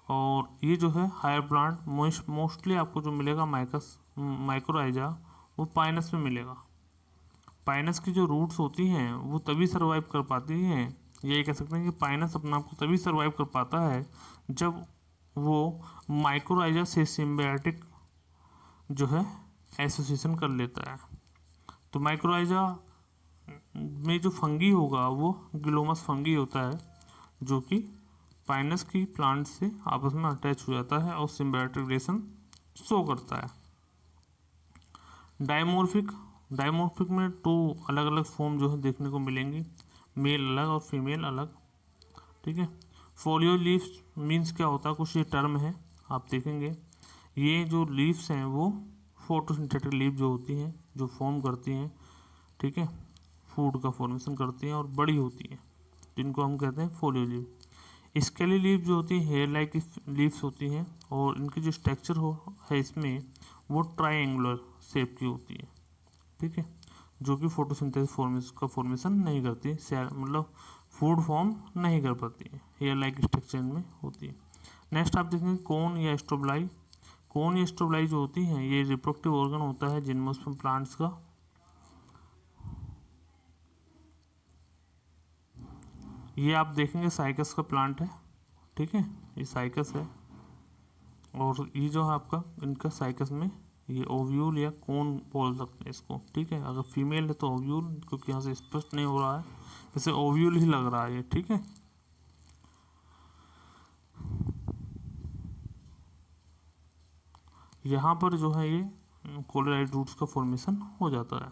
और ये जो है हायर प्लांट मोस्टली आपको जो मिलेगा माइक्रोराइजा वो पाइनस में मिलेगा। पाइनस की जो रूट्स होती हैं वो तभी सर्वाइव कर पाती हैं, यही कह सकते हैं कि पाइनस अपना आपको तभी सर्वाइव कर पाता है जब वो माइक्रोराइजा से सिम्बायोटिक जो है एसोसिएशन कर लेता है। तो माइक्रोराइजा में जो फंगी होगा वो ग्लोमस फंगी होता है जो कि पाइनस की प्लांट से आपस में अटैच हो जाता है और सिम्बायोटिक रिलेशन शो करता है। डायमॉर्फिक, डायमॉर्फिक में 2 अलग अलग फॉर्म जो है देखने को मिलेंगी, मेल अलग और फीमेल अलग, ठीक है। फोलियो लीव्स मीन्स क्या होता है, कुछ ये टर्म है आप देखेंगे। ये जो लीव्स हैं वो फोटोसिंथेटिक लीव जो होती हैं, जो फॉर्म करती हैं, ठीक है, फूड का फॉर्मेशन करती हैं और बड़ी होती हैं, जिनको हम कहते हैं फोलियो लीव। स्केली लीव जो होती हैं हेयर लाइक लीव्स होती हैं, और इनकी जो स्ट्रक्चर हो है इसमें वो ट्राइंगुलर शेप की होती है, ठीक है, जो कि फोटोसिंथेसिस का फॉर्मेशन नहीं करती, मतलब फूड फॉर्म नहीं कर पाती है, हेयर लाइक स्ट्रक्चर में होती है। नेक्स्ट आप देखेंगे कोन या स्ट्रोबलाई। कोन या स्ट्रोबलाई जो होती हैं ये रिप्रोडक्टिव ऑर्गन होता है जिम्नोस्पर्म प्लांट्स का। ये आप देखेंगे साइकस का प्लांट है, ठीक है, ये साइकस है, और ये जो है आपका इनका साइकस में ये ओव्यूल या कोन बोल सकते हैं इसको, ठीक है। अगर फीमेल है तो ओव्यूल, क्योंकि यहाँ से स्पष्ट नहीं हो रहा है, जैसे ओव्यूल ही लग रहा है ये, ठीक है। यहाँ पर जो है ये कोलेराइड रूट्स का फॉर्मेशन हो जाता है।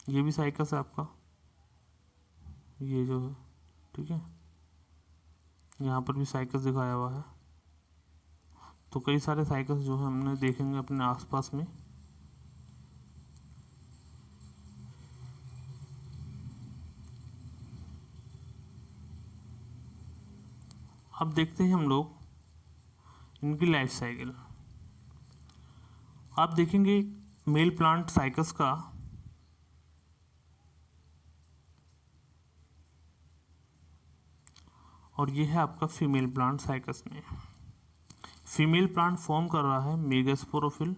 ये भी साइकस है आपका, ये जो है, ठीक है, यहाँ पर भी साइकस दिखाया हुआ है। तो कई सारे साइकस जो है हमने देखेंगे अपने आसपास में। अब देखते हैं हम लोग इनकी लाइफ साइकिल। आप देखेंगे मेल प्लांट साइकस का और ये है आपका फीमेल प्लांट साइकस में। फीमेल प्लांट फॉर्म कर रहा है मेगास्पोरोफिल,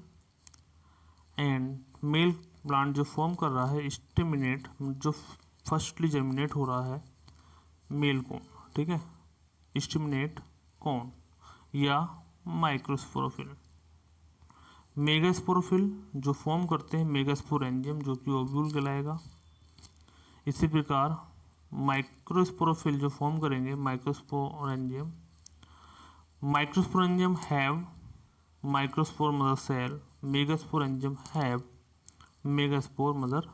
एंड मेल प्लांट जो फॉर्म कर रहा है स्टेमिनेट, जो फर्स्टली जर्मिनेट हो रहा है मेल कोन, ठीक है, स्टेमिनेट कोन या माइक्रोस्पोरोफिल। मेगास्पोरोफिल जो फॉर्म करते हैं मेगास्पोरेंजियम, जो कि ओव्यूल कहलाएगा। इसी प्रकार माइक्रोस्पोरोफिल जो फॉर्म करेंगे microsporangium. Microsporangium have microspore mother cell, megasporangium have megaspore mother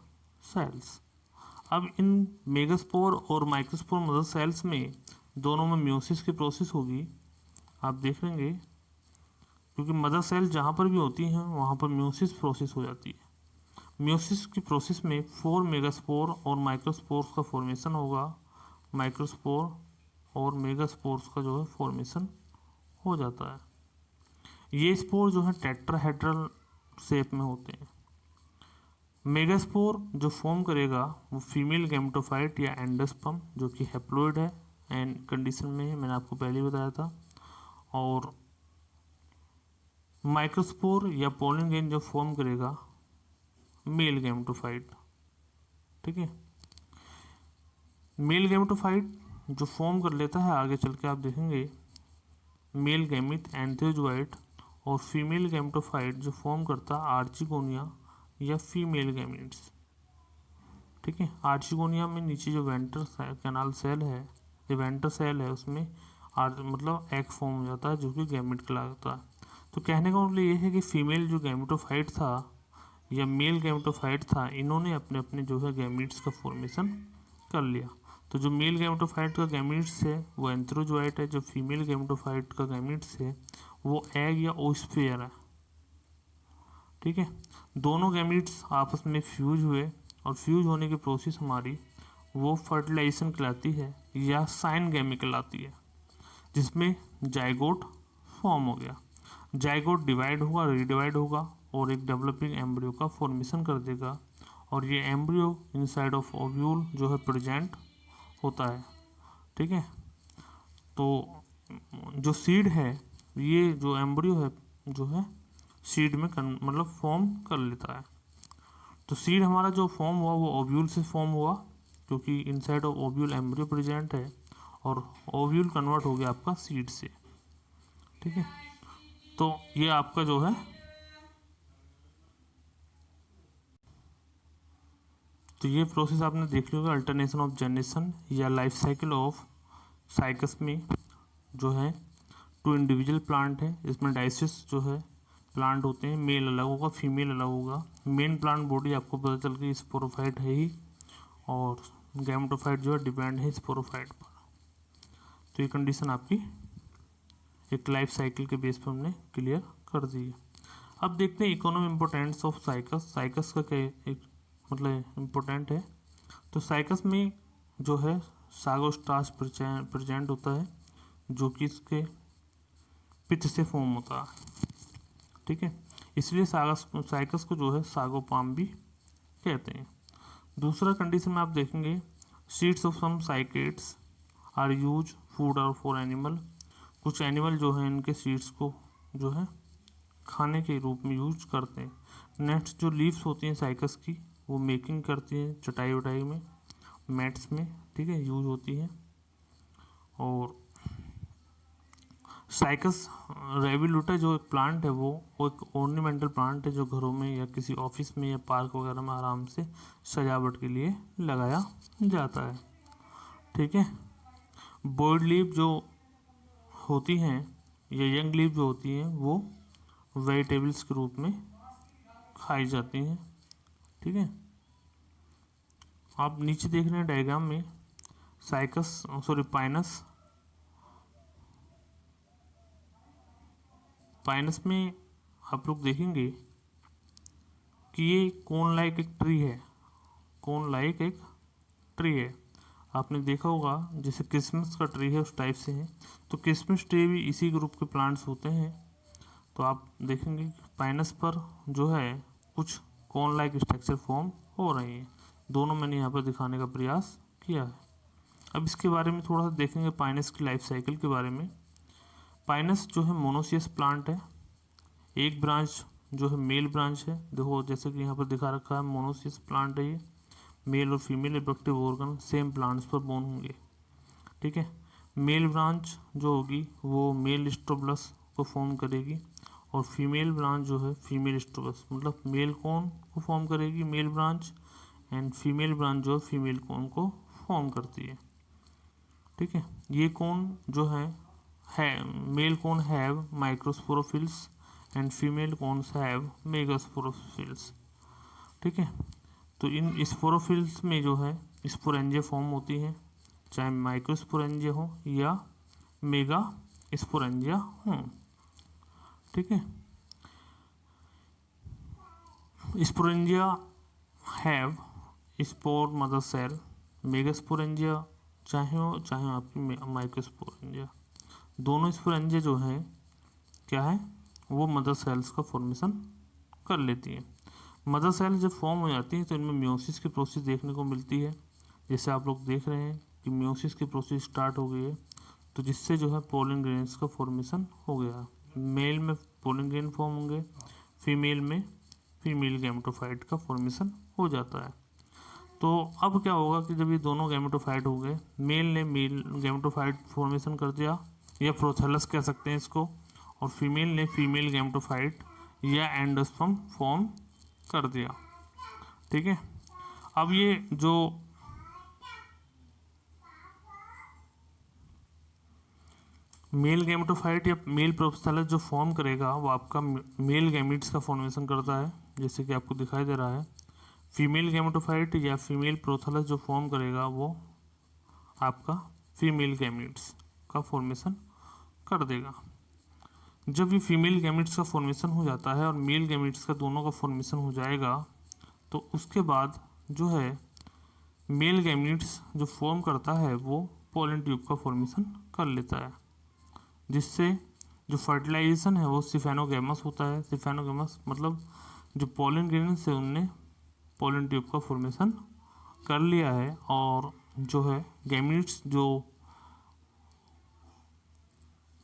cells. अब इन मेगास्पोर और माइक्रोस्पोर मदर सेल्स में दोनों में म्यूसिस की प्रोसेस होगी, आप देख लेंगे, क्योंकि मदर सेल जहाँ पर भी होती हैं वहाँ पर म्यूसिस प्रोसेस हो जाती है। म्यूसिस की प्रोसेस में 4 मेगास्पोर और माइक्रोस्पोर्स का फॉर्मेशन होगा, माइक्रोस्पोर और मेगास्पोर्स का जो है फॉर्मेशन हो जाता है। ये स्पोर जो है टेट्राहेड्रल शेप में होते हैं। मेगास्पोर जो फॉर्म करेगा वो फीमेल गैमेटोफाइट या एंडोस्पर्म, जो कि हैप्लॉइड है एंड कंडीशन में है, मैंने आपको पहले ही बताया था। और माइक्रोस्पोर या पोलन ग्रेन जो फॉर्म करेगा मेल गैमेटोफाइट, ठीक है। मेल गैमेटोफाइट जो फॉर्म कर लेता है आगे चल के आप देखेंगे मेल गैमिट एंथ्रोजोइट, और फीमेल गैमेटोफाइट जो फॉर्म करता है आर्चिगोनिया या फीमेल गैमिट्स, ठीक है। आर्चिगोनिया में नीचे जो वेंटर कैनाल सेल है, जो वेंटर सेल है उसमें मतलब एग फॉर्म हो जाता है जो कि गैमिट कहलाता है। तो कहने का मतलब ये है कि फीमेल जो गैमेटोफाइट था या मेल गैमेटोफाइट था, इन्होंने अपने अपने जो है गैमिट्स का फॉर्मेशन कर लिया। तो जो मेल गैमेटोफाइट का गैमिट्स है वो एंथ्रोजोइट है, जो फीमेल गैमेटोफाइट का गैमिट्स है वो एग या ओस्फेयर है, ठीक है। दोनों गैमिट्स आपस में फ्यूज हुए, और फ्यूज होने की प्रोसेस हमारी वो फर्टिलाइजेशन कहलाती है या साइन गैमी कहलाती है, जिसमें जाइगोट फॉर्म हो गया। जाइगोट डिवाइड होगा, रीडिवाइड होगा और एक डेवलपिंग एम्ब्रियो का फॉर्मेशन कर देगा, और ये एम्ब्रियो इनसाइड ऑफ ओव्यूल जो है प्रेजेंट होता है, ठीक है। तो जो सीड है, ये जो एम्ब्रियो है जो है सीड में मतलब फॉर्म कर लेता है। तो सीड हमारा जो फॉर्म हुआ वो ओव्यूल से फॉर्म हुआ, क्योंकि inside of ovule embryo present है, और ओव्यूल कन्वर्ट हो गया आपका सीड से, ठीक है। तो ये आपका जो है, तो ये प्रोसेस आपने देख लिया होगा, अल्टरनेशन ऑफ जनरेशन या लाइफ साइकिल ऑफ साइकस में जो है 2 इंडिविजुअल प्लांट है, इसमें डाइसिस जो है प्लांट होते हैं, मेल अलग होगा फीमेल अलग होगा। मेन प्लांट बॉडी आपको पता चल गई स्पोरोफाइट है ही, और गैमेटोफाइट जो है डिपेंड है स्पोरोफाइट पर। तो ये कंडीशन आपकी एक लाइफ साइकिल के बेस पर हमने क्लियर कर दी है। अब देखते हैं economic importance of cycas. Cycas का क्या एक मतलब इम्पोर्टेंट है। तो साइकस में जो है सागोस्टार्च प्रेजेंट होता है, जो कि इसके पित्त से फॉर्म होता है, ठीक है। इसलिए साइकस को जो है सागोपाम भी कहते हैं। दूसरा कंडीशन में आप देखेंगे seeds of some cycads are use food और फॉर एनिमल। कुछ एनिमल जो है इनके सीड्स को जो है खाने के रूप में यूज करते हैं। नेक्स्ट जो लीव्स होती हैं साइकस की, वो मेकिंग करती हैं चटाई वटाई में, मैट्स में, ठीक है, यूज होती है। और साइकस रेविलुटा जो एक प्लांट है वो एक ऑर्नामेंटल प्लांट है, जो घरों में या किसी ऑफिस में या पार्क वगैरह में आराम से सजावट के लिए लगाया जाता है, ठीक है। बॉयड लीफ जो होती हैं या यंग लीफ जो होती हैं वो वेजिटेबल्स के रूप में खाई जाती हैं, ठीक है। आप नीचे देख रहे हैं डायग्राम में पाइनस में आप लोग देखेंगे कि ये कोन लाइक एक ट्री है, कोन लाइक एक ट्री है। आपने देखा होगा जैसे क्रिसमस का ट्री है उस टाइप से है। तो क्रिसमस ट्री भी इसी ग्रुप के प्लांट्स होते हैं। तो आप देखेंगे पाइनस पर जो है कुछ कोन लाइक स्ट्रक्चर फॉर्म हो रही है। दोनों मैंने यहाँ पर दिखाने का प्रयास किया है। अब इसके बारे में थोड़ा सा देखेंगे पाइनस की लाइफ साइकिल के बारे में। पाइनस जो है मोनोसियस प्लांट है। एक ब्रांच जो है मेल ब्रांच है, देखो जैसे कि यहाँ पर दिखा रखा है मोनोसियस प्लांट है ये। मेल और female reproductive organ same plants पर बोर्न होंगे, ठीक है। मेल ब्रांच जो होगी वो मेल स्ट्रोबलस को फॉर्म करेगी, और फीमेल ब्रांच जो है फीमेल स्ट्रोबलस, मतलब मेल कोन को फॉर्म करेगी male branch, and female branch जो है फीमेल कोन को फॉर्म करती है, ठीक है। ये कोन जो है male cone have microsporophylls and female cones have megasporophylls, ठीक है। तो इन स्पोरोफिल्स में जो है स्पोरेंजिया फॉर्म होती हैं, चाहे माइक्रोस्पोरेंजिया हो या मेगा स्पोरेंजिया हो, ठीक है। Sporangia have spore mother cell, megasporangia चाहे आपकी माइक्रोस्पोरेंजिया, दोनों स्पोरेंजिया जो है क्या है वो मदर सेल्स का फॉर्मेशन कर लेती है। मदर सेल जब फॉर्म हो जाती है तो इनमें मियोसिस की प्रोसेस देखने को मिलती है। जैसे आप लोग देख रहे हैं कि मियोसिस की प्रोसेस स्टार्ट हो गई है, तो जिससे जो है पोलन ग्रेन्स का फॉर्मेशन हो गया। मेल में पोलन ग्रेन फॉर्म होंगे, फीमेल में फीमेल गैमेटोफाइट का फॉर्मेशन हो जाता है। तो अब क्या होगा कि जब ये दोनों गैमेटोफाइट हो गए, मेल ने मेल गैमेटोफाइट फॉर्मेशन कर दिया या प्रोथैलस कह सकते हैं इसको, और फीमेल ने फीमेल गैमेटोफाइट या एंडोस्पर्म फॉर्म कर दिया, ठीक है। अब ये जो मेल गैमेटोफाइट या मेल प्रोथैलस जो फॉर्म करेगा वो आपका मेल गैमीट्स का फॉर्मेशन करता है, जैसे कि आपको दिखाई दे रहा है। फीमेल गैमेटोफाइट या फीमेल प्रोथैलस जो फॉर्म करेगा वो आपका फीमेल गैमीट्स का फॉर्मेशन कर देगा। जब ये फीमेल गैमीट्स का फॉर्मेशन हो जाता है और मेल गैमीट्स का दोनों का फॉर्मेशन हो जाएगा, तो उसके बाद जो है मेल गैमीट्स जो फॉर्म करता है वो पोलन ट्यूब का फॉर्मेशन कर लेता है, जिससे जो फर्टिलाइजेशन है वो सिफेनोगैमस होता है। सिफेनोगैमस मतलब जो पोलन ग्रेन्स है उनने पोलन ट्यूब का फॉर्मेशन कर लिया है, और जो है गैमीट्स जो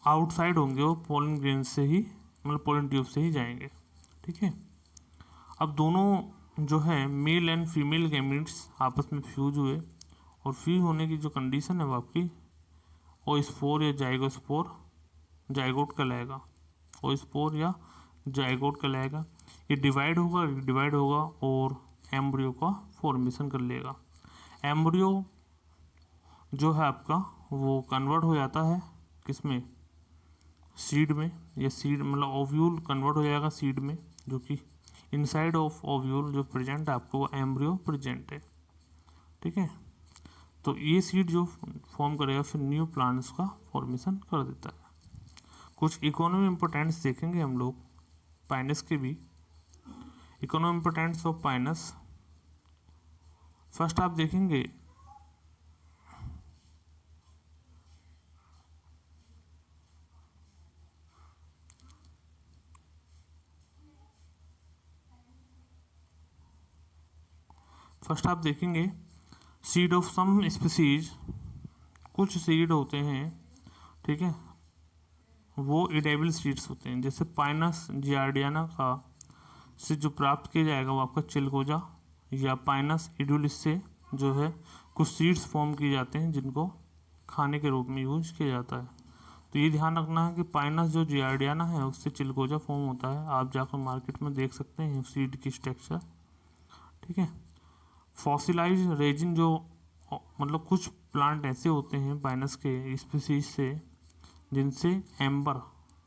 आउटसाइड होंगे वो पोलन ग्रेन से ही मतलब पोलन ट्यूब से ही जाएंगे, ठीक है। अब दोनों जो है मेल एंड फीमेल गैमीट्स आपस में फ्यूज हुए, और फ्यूज होने की जो कंडीशन है वो आपकी ओस्पोर या जाइगोट कहलाएगा। ओस्पोर या जाइगोट कहलाएगा। ये डिवाइड होगा और एम्ब्रियो का फॉर्मेशन कर लेगा। एम्ब्रियो जो है आपका वो कन्वर्ट हो जाता है किसमें, सीड में, या सीड मतलब ओव्यूल कन्वर्ट हो जाएगा सीड में, जो कि इनसाइड ऑफ ओव्यूल जो प्रेजेंट है आपको वो एम्ब्रियो प्रेजेंट है। ठीक है, तो ये सीड जो फॉर्म करेगा फिर न्यू प्लांट्स का फॉर्मेशन कर देता है। कुछ इकोनॉमी इम्पोर्टेंट्स देखेंगे हम लोग पाइनस के भी। Economy importance of Pinus, first आप देखेंगे सीड ऑफ सम स्पीसीज, कुछ सीड होते हैं, ठीक है, वो एडेबल सीड्स होते हैं। जैसे पाइनस जियार्डियाना का से जो प्राप्त किया जाएगा वो आपका चिलगोजा या पाइनस एडुलिस से जो है कुछ सीड्स फॉर्म किए जाते हैं जिनको खाने के रूप में यूज किया जाता है। तो ये ध्यान रखना है कि पाइनस जो जियार्डियाना है उससे चिलगोजा फॉर्म होता है। आप जाकर मार्केट में देख सकते हैं सीड की स्ट्रक्चर। ठीक है, फॉसिलाइज रेजिन जो मतलब कुछ प्लांट ऐसे होते हैं पाइनस के स्पीसीज से जिनसे एम्बर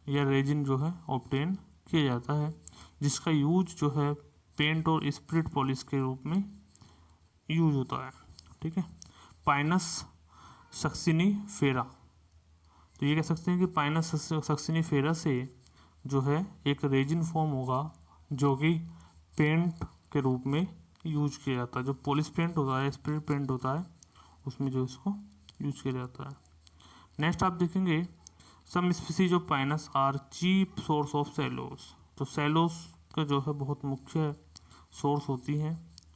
या रेजिन जो है ऑब्टेन किया जाता है, जिसका यूज जो है पेंट और स्पिरिट पॉलिश के रूप में यूज होता है। ठीक है, पाइनस सक्सिनीफेरा, तो ये कह सकते हैं कि पाइनस सक्सिनीफेरा से जो है एक रेजिन फॉर्म होगा जो कि पेंट के रूप में यूज किया जाता है। जो पॉलिश पेंट होता है, स्प्रे पेंट होता है, उसमें जो इसको यूज किया जाता है। नेक्स्ट आप देखेंगे some species of Pinus are cheap source of cellulose, तो सेलोस का जो है बहुत मुख्य सोर्स होती हैं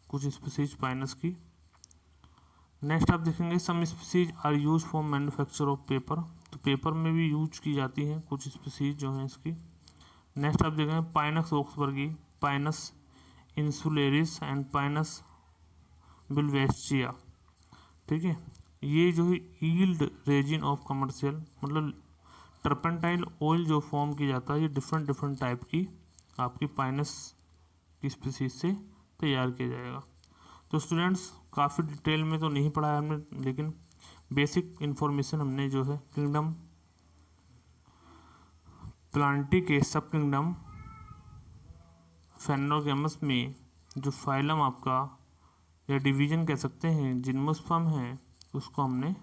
कुछ स्पीसीज पाइनस की। नेक्स्ट आप देखेंगे some species are use for manufacture of paper, तो पेपर में भी यूज की जाती हैं कुछ स्पीसीज जो हैं इसकी। नेक्स्ट आप देखेंगे पाइनस ऑक्सबर्गी, पाइनस इंसुलेरिस एंड पाइनस बिल्वेस्चिया। ठीक है, ये जो है यील्ड रेजिन ऑफ कमर्शियल मतलब टर्पेंटाइल ऑयल जो फॉर्म किया जाता है, ये डिफरेंट डिफरेंट टाइप की आपकी पाइनस की स्पीसीज से तैयार किया जाएगा। तो स्टूडेंट्स काफ़ी डिटेल में तो नहीं पढ़ा है हमने, लेकिन बेसिक इन्फॉर्मेशन हमने जो है किंगडम प्लांटी के सब किंगडम फेनोगेमस में जो फाइलम आपका या डिवीजन कह सकते हैं जिम्नोस्पर्म है, उसको हमने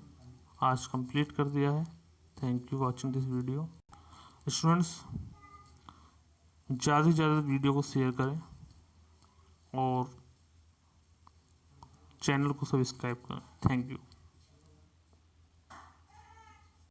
आज कंप्लीट कर दिया है। Thank you watching this video. Students ज़्यादा से ज़्यादा वीडियो को शेयर करें और चैनल को सब्सक्राइब करें। Thank you.